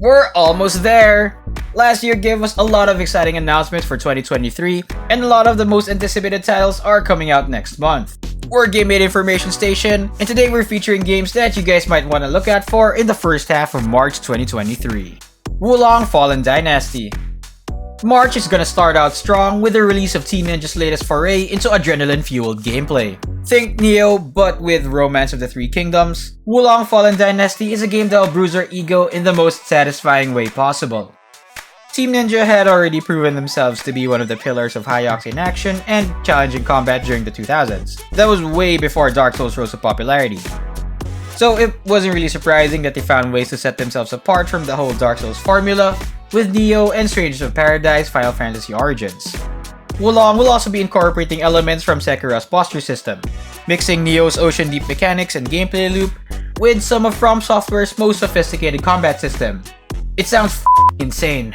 We're almost there! Last year gave us a lot of exciting announcements for 2023, and a lot of the most anticipated titles are coming out next month. We're Game Made Information Station, and today we're featuring games that you guys might want to look out for in the first half of March 2023. Wulong Fallen Dynasty. March is gonna start out strong with the release of Team Ninja's latest foray into adrenaline-fueled gameplay. Think Neo, but with Romance of the Three Kingdoms. Wulong Fallen Dynasty is a game that will bruise our ego in the most satisfying way possible. Team Ninja had already proven themselves to be one of the pillars of high-octane action and challenging combat during the 2000s. That was way before Dark Souls rose to popularity. So it wasn't really surprising that they found ways to set themselves apart from the whole Dark Souls formula with Neo and Strangers of Paradise Final Fantasy Origins. Wulong will also be incorporating elements from Sekira's posture system, mixing Neo's ocean deep mechanics and gameplay loop with some of From Software's most sophisticated combat system. It sounds insane.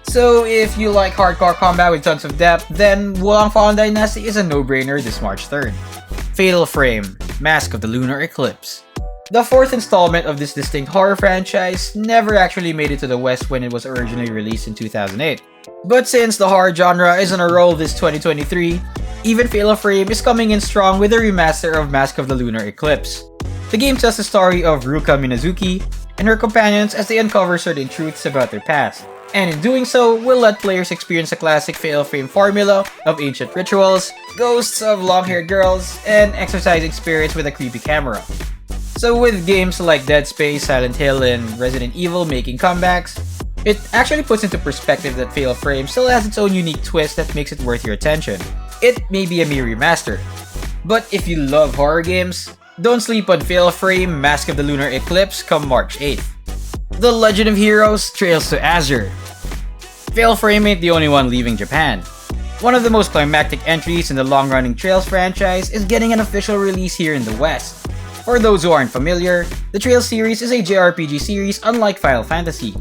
So if you like hardcore combat with tons of depth, then Wulong Fallen Dynasty is a no-brainer this March 3rd. Fatal Frame: Mask of the Lunar Eclipse. The fourth installment of this distinct horror franchise never actually made it to the West when it was originally released in 2008. But since the horror genre is on a roll this 2023, even Fatal Frame is coming in strong with a remaster of Mask of the Lunar Eclipse. The game tells the story of Ruka Minazuki and her companions as they uncover certain truths about their past, and in doing so, will let players experience the classic Fatal Frame formula of ancient rituals, ghosts of long-haired girls, and exorcising spirits with a creepy camera. So with games like Dead Space, Silent Hill, and Resident Evil making comebacks, it actually puts into perspective that Fatal Frame still has its own unique twist that makes it worth your attention. It may be a mere remaster, but if you love horror games, don't sleep on Fatal Frame: Mask of the Lunar Eclipse come March 8th. The Legend of Heroes: Trails to Azure. Fatal Frame ain't the only one leaving Japan. One of the most climactic entries in the long-running Trails franchise is getting an official release here in the West. For those who aren't familiar, the Trails series is a JRPG series unlike Final Fantasy,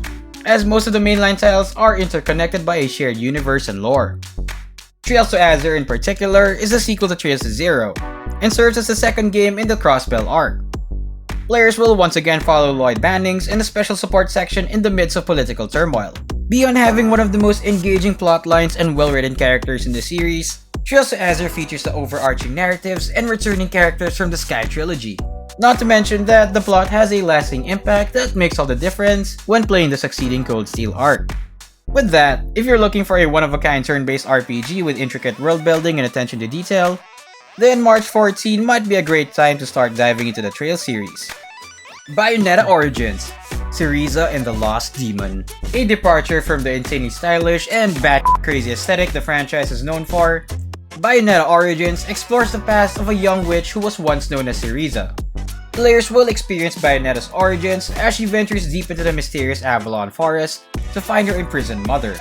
as most of the mainline titles are interconnected by a shared universe and lore. Trails to Azure in particular is a sequel to Trails to Zero, and serves as the second game in the Crossbell arc. Players will once again follow Lloyd Bannings in a special support section in the midst of political turmoil. Beyond having one of the most engaging plotlines and well-written characters in the series, Trails to Azure features the overarching narratives and returning characters from the Sky Trilogy. Not to mention that the plot has a lasting impact that makes all the difference when playing the succeeding Cold Steel arc. With that, if you're looking for a one-of-a-kind turn-based RPG with intricate world building and attention to detail, then March 14 might be a great time to start diving into the Trails series. Bayonetta Origins: Syriza and the Lost Demon. A departure from the insanely stylish and bat-crazy aesthetic the franchise is known for, Bayonetta Origins explores the past of a young witch who was once known as Syriza. Players will experience Bayonetta's origins as she ventures deep into the mysterious Avalon Forest to find her imprisoned mother.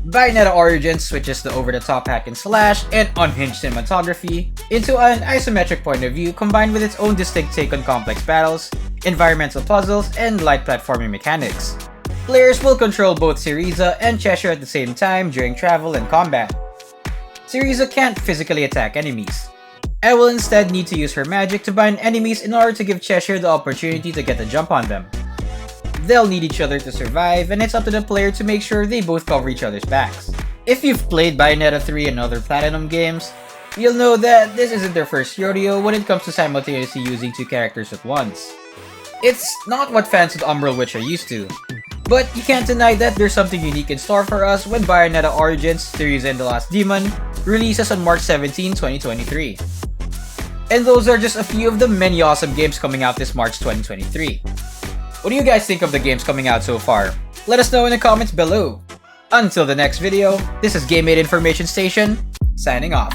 Bayonetta Origins switches the over-the-top hack and slash and unhinged cinematography into an isometric point of view combined with its own distinct take on complex battles, environmental puzzles, and light platforming mechanics. Players will control both Syriza and Cheshire at the same time during travel and combat. Syriza can't physically attack enemies, and will instead need to use her magic to bind enemies in order to give Cheshire the opportunity to get the jump on them. They'll need each other to survive, and it's up to the player to make sure they both cover each other's backs. If you've played Bayonetta 3 and other Platinum games, you'll know that this isn't their first rodeo when it comes to simultaneously using two characters at once. It's not what fans of Umbral Witch are used to, but you can't deny that there's something unique in store for us when Bayonetta Origins: Syriza and the Last Demon releases on March 17, 2023. And those are just a few of the many awesome games coming out this March 2023. What do you guys think of the games coming out so far? Let us know in the comments below. Until the next video, this is Game Made Information Station, signing off.